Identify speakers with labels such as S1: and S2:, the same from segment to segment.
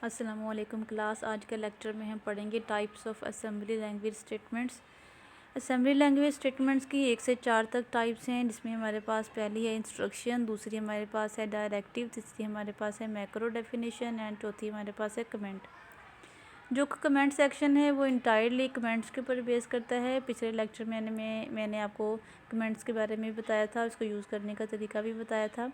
S1: अस्सलामुअलैकुम क्लास। आज के लेक्चर में हम पढ़ेंगे types of assembly language statements. Assembly language statements की 1 से 4 तक टाइप्स हैं, जिसमें हमारे पास पहली है इंस्ट्रक्शन, दूसरी हमारे पास है डायरेक्टिव, तीसरी हमारे पास है मैक्रो डेफिनेशन एंड चौथी हमारे पास है कमेंट। जो कमेंट सेक्शन है वो इंटायरली कमेंट्स के ऊपर बेस करता है। पिछले लेक्चर में मैंने आपको कमेंट्स के बारे में बताया था, उसको यूज़ करने का तरीका भी बताया था।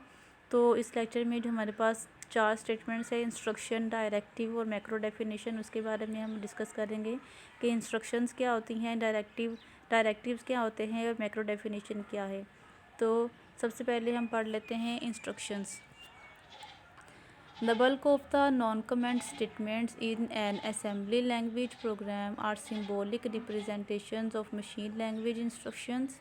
S1: तो इस लेक्चर में जो हमारे पास 4 स्टेटमेंट्स है, इंस्ट्रक्शन, डायरेक्टिव और मैक्रो डेफिनेशन, उसके बारे में हम डिस्कस करेंगे कि इंस्ट्रक्शंस क्या होती हैं, डायरेक्टिव्स क्या होते हैं और मैक्रो डेफिनेशन क्या है। तो सबसे पहले हम पढ़ लेते हैं instructions. The bulk of the non-comment statements in an assembly language program are symbolic representations of machine language instructions.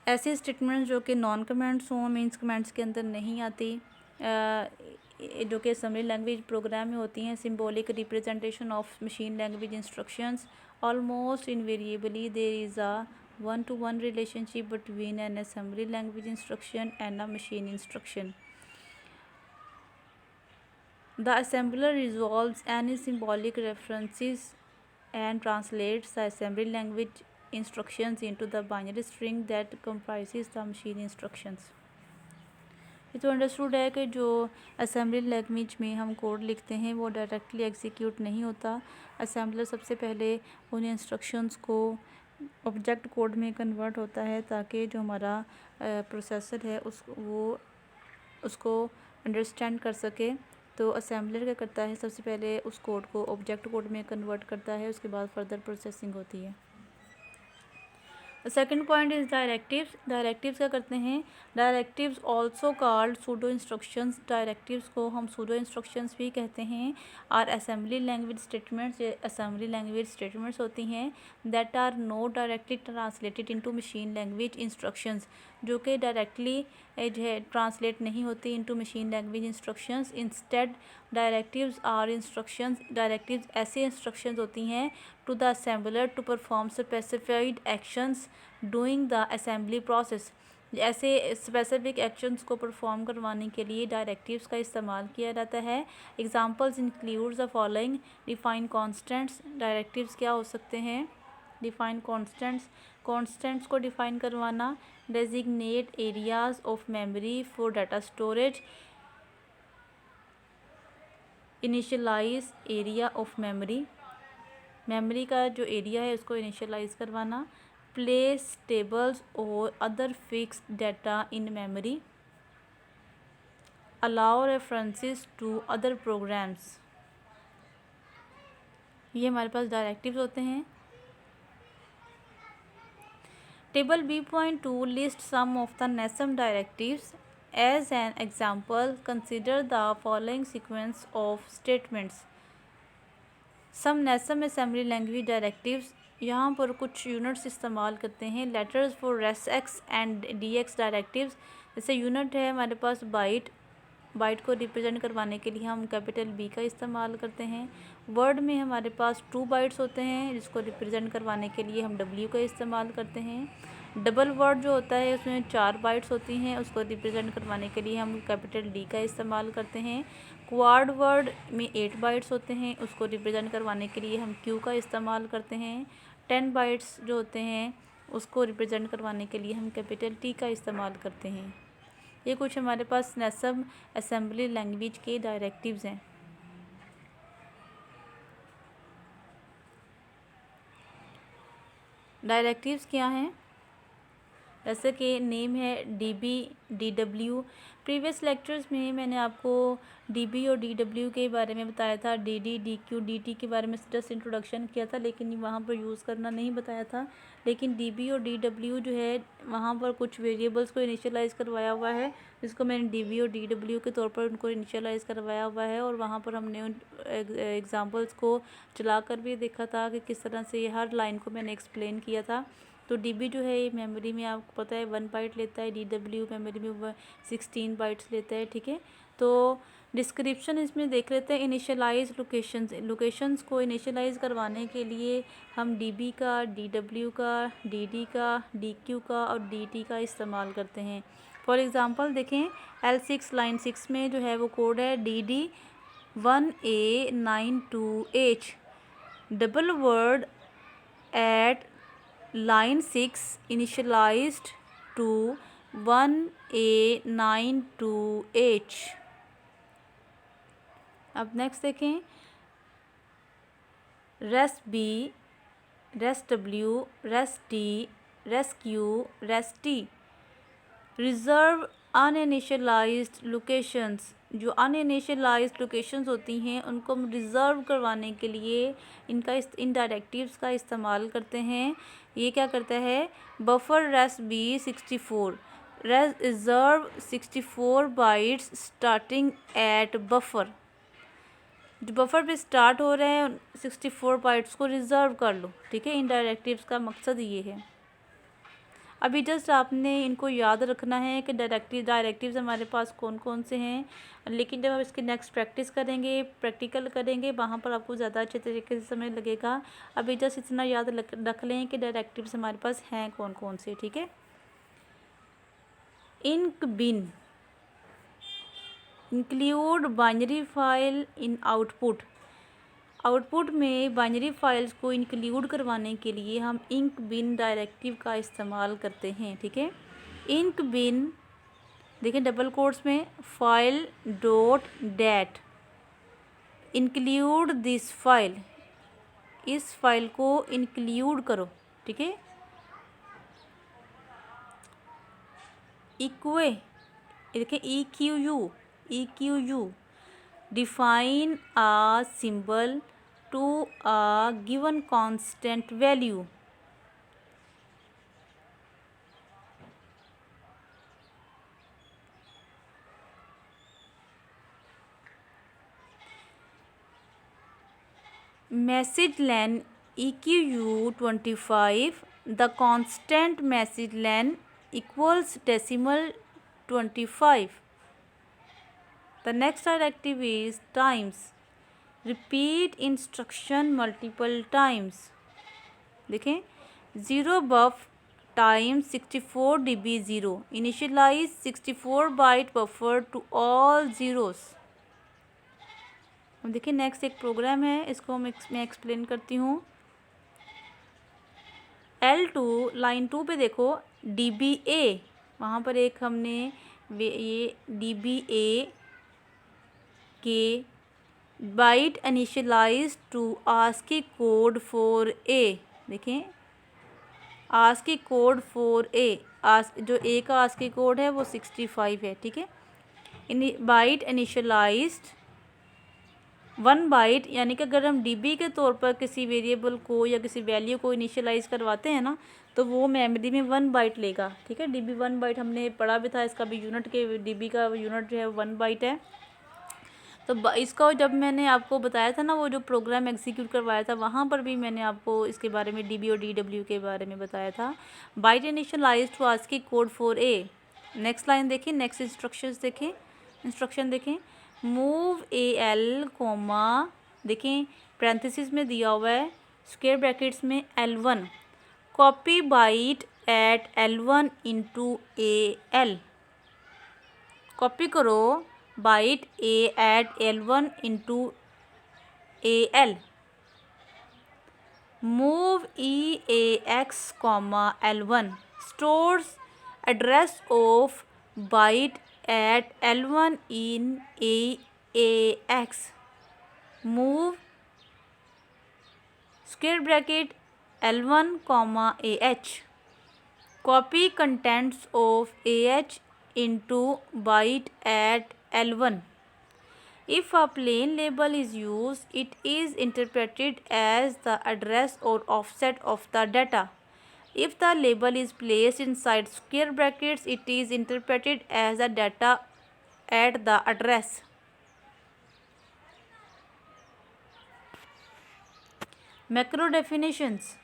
S1: ऐसे स्टेटमेंट्स जो कि नॉन कमेंट्स हों, मीन्स कमेंट्स के अंदर नहीं आती, जो कि असेंबली लैंग्वेज प्रोग्राम में होती हैं, symbolic representation of machine language instructions. Almost invariably there is a one-to-one relationship between an assembly language instruction and a machine instruction. The assembler resolves any symbolic references and translates the assembly language instructions into the binary string that comprises the machine instructions. ये तो understood है कि जो assembly language में हम code लिखते हैं वो डायरेक्टली एग्जीक्यूट नहीं होता। असेंबलर सबसे पहले उन इंस्ट्रक्शंस को ऑब्जेक्ट कोड में कन्वर्ट होता है ताकि जो हमारा प्रोसेसर है उसको अंडरस्टैंड कर सके। तो असेंबलर क्या करता है, सबसे पहले उस कोड को ऑब्जेक्ट कोड में कन्वर्ट करता है, उसके बाद फर्दर प्रोसेसिंग होती है। Second point is directives. Directives क्या करते हैं, directives also called pseudo instructions. Directives को हम सूडो इंस्ट्रक्शंस भी कहते हैं। और असेंबली लैंग्वेज स्टेटमेंट्स, ये असेंबली लैंग्वेज स्टेटमेंट्स होती हैं that are not directly translated into machine language instructions, जो कि डायरेक्टली जो है ट्रांसलेट नहीं होती into machine language instructions. Instead directives are instructions, directives ऐसी इंस्ट्रक्शंस होती हैं to the assembler to perform specified actions doing the assembly process. ऐसे स्पेसिफिक एक्शंस को परफॉर्म करवाने के लिए डायरेक्टिव्स का इस्तेमाल किया जाता है। Examples includes the following: define constants. Directives क्या हो सकते हैं, डिफाइन कॉन्स्टेंट्स, कॉन्स्टेंट्स को डिफाइन करवाना। Designate areas of memory for data storage. Initialize area of memory, memory का जो एरिया है उसको इनिशियलाइज करवाना। प्लेस टेबल्स और other fixed data in memory. Allow references to other programs. ये हमारे पास डायरेक्टिव्स होते हैं। Table B.2 list some of the NASM directives. As an example consider the following sequence of statements. Some NASM assembly language directives, यहाँ पर कुछ units इस्तेमाल करते हैं। Letters for res X and D X directives, जैसे unit है हमारे पास बाइट, बाइट को रिप्रेजेंट करवाने के लिए हम कैपिटल बी का इस्तेमाल करते हैं। वर्ड में हमारे पास 2 बाइट्स होते हैं, जिसको रिप्रेजेंट करवाने के लिए हम डब्ल्यू का इस्तेमाल करते हैं। डबल वर्ड जो होता है उसमें 4 बाइट्स होती हैं, उसको रिप्रेजेंट करवाने के लिए हम कैपिटल डी का इस्तेमाल करते हैं। क्वाड वर्ड में 8 बाइट्स होते हैं, उसको रिप्रेजेंट करवाने के लिए हम क्यू का इस्तेमाल करते हैं। 10 बाइट्स जो होते हैं उसको रिप्रेजेंट करवाने के लिए हम कैपिटल टी का इस्तेमाल करते हैं। ये कुछ हमारे पास नेसम असेंबली लैंग्वेज के डायरेक्टिव्स हैं। डायरेक्टिव्स क्या हैं, जैसे कि नेम है DB, DW। प्रीवियस लेक्चर्स में मैंने आपको DB और DW के बारे में बताया था, DD, DQ, DT के बारे में जस्ट इंट्रोडक्शन किया था, लेकिन वहाँ पर यूज़ करना नहीं बताया था। लेकिन DB और DW जो है वहाँ पर कुछ वेरिएबल्स को इनिशियलाइज करवाया हुआ है, जिसको मैंने DB और DW के तौर पर उनको इनिशियलाइज करवाया हुआ है। और वहाँ पर हमने उन एग्ज़ाम्पल्स को चला कर भी देखा था कि किस तरह से ये हर लाइन को मैंने एक्सप्लेन किया था। तो DB जो है ये मेमोरी में आपको पता है 1 बाइट लेता है, DW मेमोरी में 16 बाइट्स लेता है, ठीक है। तो डिस्क्रिप्शन इसमें देख लेते हैं। इनिशियलाइज लोकेशंस को इनिशियलाइज करवाने के लिए हम DB का, DW का, DD का, DQ का और DT का इस्तेमाल करते हैं। फॉर एग्ज़ाम्पल देखें L6 लाइन 6 में जो है वो कोड है DD 1A92H. Double word at line 6 initialized to 1A92H. अब नेक्स्ट देखें, rest B, rest W, rest D, rest Q, rest T. Reserve uninitialised locations. जो अनइनिशियलाइज्ड लोकेशंस होती हैं उनको हम रिज़र्व करवाने के लिए इन डायरेक्टिव्स का इस्तेमाल करते हैं. ये क्या करता है, buffer rest B 64, reserve 64 bytes starting at buffer. जो बफर पे स्टार्ट हो रहे हैं 64 बाइट्स को रिज़र्व कर लो. ठीक है, इन डायरेक्टिव्स का मकसद ये है. अभी जस्ट आपने इनको याद रखना है कि डायरेक्टिव्स हमारे पास कौन कौन से हैं, लेकिन जब आप इसकी नेक्स्ट प्रैक्टिस करेंगे, प्रैक्टिकल करेंगे, वहाँ पर आपको ज़्यादा अच्छे तरीके से समझ लगेगा. अभी जस्ट इतना याद रख लें कि डायरेक्टिव्स हमारे पास हैं कौन कौन से. ठीक है, inc bin include binary file in output. Output में बाइनरी फाइल्स को इंक्लूड करवाने के लिए हम इंक बिन डायरेक्टिव का इस्तेमाल करते हैं. ठीक है, इंक बिन देखें डबल कोट्स में, file dot that, include this file, इस फाइल को इंक्लूड करो. ठीक है, इक्वे देखें EQU define a symbol to a given constant value. Message len EQU25, the constant message len equals decimal 25. The next directive is times. Repeat instruction multiple times. देखें, 0 buff times 64 dB 0. Initialize 64 byte buffer to all zeros. अब देखिए next एक programme है, इसको मैं explain करती हूँ. L2 line 2 पे देखो DBA, वहाँ पर एक हमने ये DBA के byte initialise to ASCII code 4A. देखें ASCII कोड 4A, जो A का ASCII कोड है वो 65 है. ठीक है, बाइट इनिशियलाइज्ड 1 बाइट, यानी कि अगर हम DB के तौर पर किसी वेरिएबल को या किसी वैल्यू को इनिशियलाइज़ करवाते हैं ना, तो वो मेमोरी में 1 बाइट लेगा. ठीक है, DB 1 बाइट हमने पढ़ा भी था, इसका भी यूनिट के DB का यूनिट जो है 1 बाइट है. तो इसका जब मैंने आपको बताया था ना, वो जो प्रोग्राम एग्जीक्यूट करवाया था, वहाँ पर भी मैंने आपको इसके बारे में DB और DW के बारे में बताया था. Byte initialise to ASCII code 4A. Next line देखें, नेक्स्ट इंस्ट्रक्शन देखें, मूव AL कोमा, देखें पैरेंथेसिस में दिया हुआ है स्क्वायर ब्रैकेट्स में L1, copy byte at L1 into AL. Copy करो byte A at L1 into AL. Move EAX comma L1, stores address of byte at L1 in AX. Move square bracket L1 comma AH. Copy contents of AH into byte at L1. If a plain label is used, it is interpreted as the address or offset of the data. If the label is placed inside square brackets, it is interpreted as the data at the address. Macro definitions.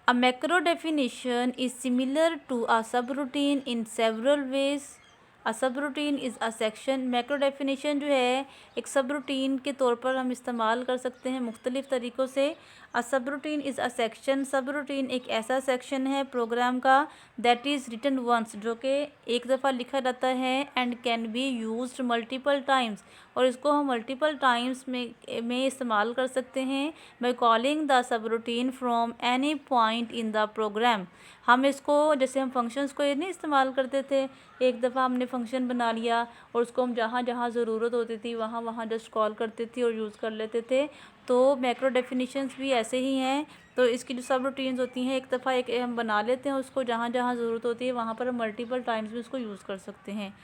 S1: A macro definition is similar to a subroutine in several ways. A subroutine is a section. Macro definition जो है एक subroutine के तौर पर हम इस्तेमाल कर सकते हैं मुख्तलिफ़ तरीक़ों से. A subroutine is a section, subroutine एक ऐसा सेक्शन है प्रोग्राम का दैट इज़ रिटन वंस, जो कि एक दफ़ा लिखा जाता है, and can be used multiple times, और इसको हम मल्टीपल टाइम्स में इस्तेमाल कर सकते हैं by calling the subroutine from any point in the program. हम इसको, जैसे हम फंक्शंस को ये नहीं इस्तेमाल करते थे, एक दफ़ा हमने फंक्शन बना लिया और उसको हम जहाँ जहाँ ज़रूरत होती थी वहाँ वहाँ जस्ट कॉल करते थे और यूज़ कर लेते थे, तो मैक्रो डेफिनेशंस भी ऐसे ही हैं। तो इसकी जो सब रूटीन्स होती हैं, एक दफ़ा एक हम बना लेते हैं उसको, जहाँ जहाँ ज़रूरत होती है वहाँ पर हम मल्टीपल टाइम्स भी उसको यूज़ कर सकते हैं।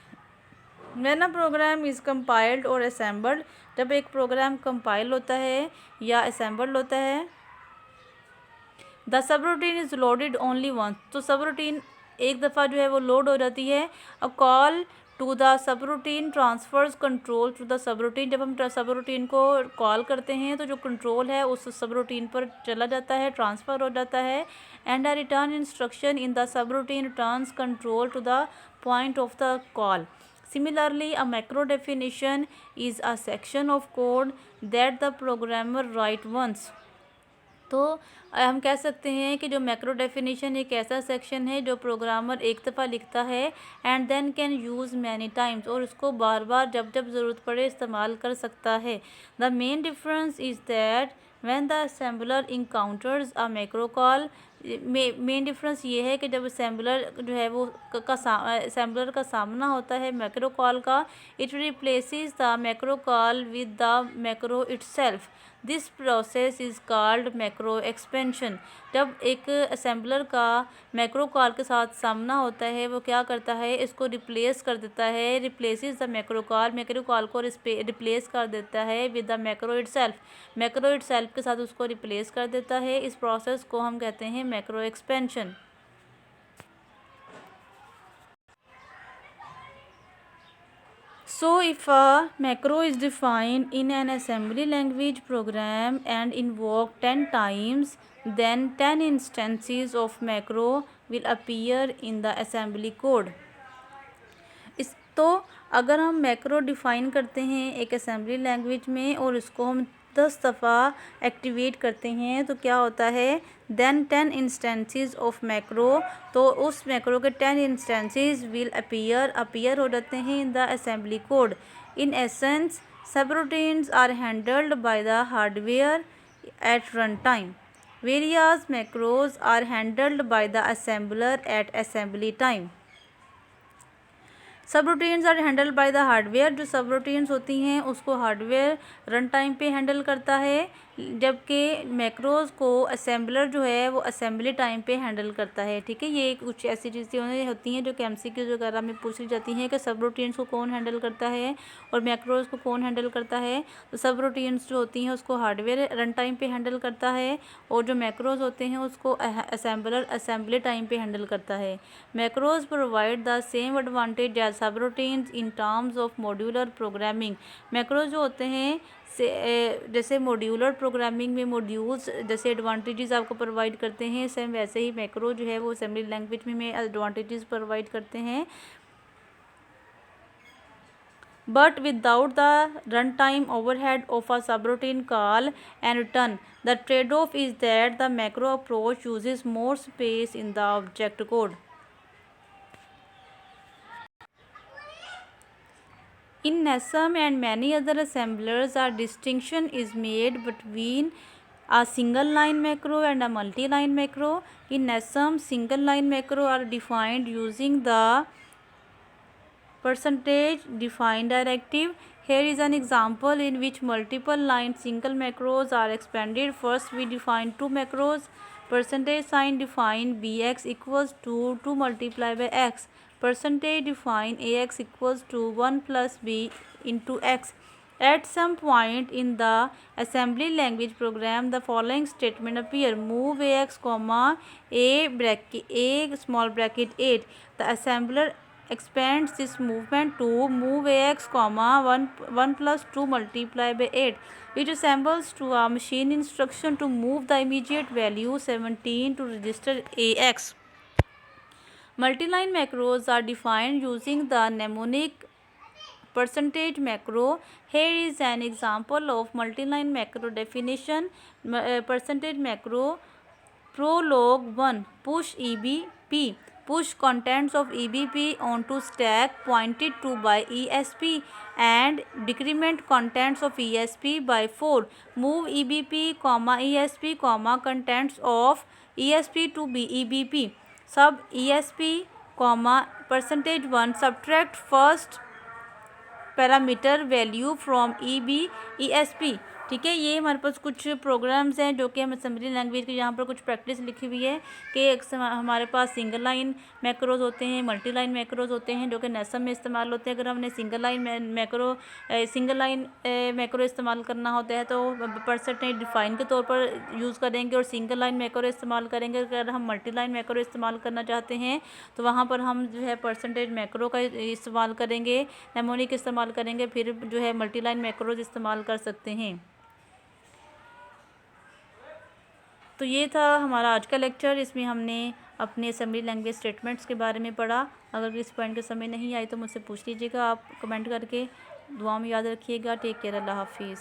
S1: When a program is compiled और असेंबल्ड, जब एक प्रोग्राम कंपाइल होता है या असेंबल्ड होता है, the subroutine is loaded only once, तो सब रूटीन एक दफ़ा जो है वो लोड हो जाती है। A call to the subroutine transfers control to the subroutine, जब हम सब रूटीन को कॉल करते हैं तो जो कंट्रोल है उस सब रूटीन पर चला जाता है, ट्रांसफ़र हो जाता है। And a return instruction in the subroutine returns control to the point of the call. Similarly, a macro definition is a section of code that the programmer write once. तो हम कह सकते हैं कि जो मैक्रो डेफिनेशन एक ऐसा section है जो प्रोग्रामर एक दफ़ा लिखता है and then can use many times, और उसको बार बार जब जब ज़रूरत पड़े इस्तेमाल कर सकता है। The main difference is that when the assembler encounters a macro call, main difference ये है कि जब असेंबलर जो है वो असेंबलर का सामना होता है मैक्रो कॉल का, it replaces the macro call with the macro itself. This process is called macro expansion. जब एक असेंबलर का मैक्रो कॉल के साथ सामना होता है, वो क्या करता है, इसको रिप्लेस कर देता है, रिप्लेसेस द मैक्रो कॉल को रिप्लेस कर देता है विद द मैक्रो इटसेल्फ के साथ उसको रिप्लेस कर देता है। इस प्रोसेस को हम कहते हैं macro expansion. So if a macro is defined in an assembly language program and invoked 10 times, then 10 instances of macro will appear in the assembly code. इस तो अगर हम मैक्रो डिफ़ाइन करते हैं एक असेंबली लैंग्वेज में और इसको हम 10 दफ़ा एक्टिवेट करते हैं तो क्या होता है, देन 10 इंस्टेंसेस ऑफ मैक्रो, तो उस मैक्रो के 10 इंस्टेंसेस विल अपीयर हो जाते हैं in the assembly code. In essence subroutines are handled by the hardware at run time, various macros are handled by the assembler at assembly time. Subroutines are handle by the hardware, जो subroutines होती हैं उसको hardware run time पे handle करता है, जबकि macros को assembler जो है वो असेंबली टाइम पे हैंडल करता है। ठीक है, ये कुछ ऐसी चीज़ें होती हैं जो कि MCQ वगैरह में पूछी जाती हैं कि सब रूटीन्स को कौन हैंडल करता है और मैक्रोज को कौन हैंडल करता है। तो सब रूटीन्स जो होती हैं उसको हार्डवेयर रन टाइम पे हैंडल करता है और जो मैक्रोज होते हैं उसको असेंबलर असेंबली टाइम पे हैंडल करता है। Macros provide the same advantage as subroutines in terms of modular programming. Macros जो होते हैं जैसे मॉड्यूलर प्रोग्रामिंग में मॉड्यूल्स जैसे एडवांटेजेस आपको प्रोवाइड करते हैं, सेम वैसे ही मैक्रो जो है वो असेंबली लैंग्वेज में एडवांटेजेस प्रोवाइड करते हैं, but without the runtime overhead of a subroutine call and return. The trade-off is that the macro approach uses more space in the object code. In NASM and many other assemblers, a distinction is made between a single line macro and a multi-line macro. In NASM, single line macro are defined using the percentage define directive. Here is an example in which multiple line single macros are expanded. First we define two macros. Percentage sign define bx equals to 2 multiplied by x. Percentage define ax equals to 1 plus b into x. At some point in the assembly language program, the following statement appear: move ax comma a small bracket 8. The assembler expands this movement to move ax comma 1 plus 2 multiplied by 8, which assembles to a machine instruction to move the immediate value 17 to register ax. Multi-line macros are defined using the mnemonic percentage macro. Here is an example of multi-line macro definition. Percentage macro. Prologue 1. Push EBP. Push contents of EBP onto stack pointed to by ESP and decrement contents of ESP by 4. Move EBP, ESP, contents of ESP to EBP. Sub ESP, percentage 1. Subtract first parameter value from ESP. ठीक है, ये हमारे पास कुछ programmes हैं जो कि हम assembly language की यहाँ पर कुछ प्रैक्टिस लिखी हुई है कि हमारे पास सिंगल लाइन मैक्रोज होते हैं, मल्टी लाइन मैक्रोज होते हैं जो कि नेसम में इस्तेमाल होते हैं. अगर हमने सिंगल लाइन मैक्रो इस्तेमाल करना होता है तो परसेंटेज डिफाइन के तौर पर यूज़ करेंगे और सिंगल लाइन मैक्रो इस्तेमाल करेंगे. अगर हम मल्टी लाइन मैक्रो इस्तेमाल करना चाहते हैं तो वहाँ पर हम जो है परसेंटेज मैक्रो का इस्तेमाल करेंगे, नेमोनिक इस्तेमाल करेंगे, फिर जो है मल्टी लाइन मैक्रोज इस्तेमाल कर सकते हैं. तो ये था हमारा आज का लेक्चर. इसमें हमने अपने असेंबली लैंग्वेज स्टेटमेंट्स के बारे में पढ़ा. अगर इस पॉइंट के समय नहीं आई तो मुझसे पूछ लीजिएगा आप कमेंट करके. दुआ में याद रखिएगा. Take care. अल्लाह हाफिज़.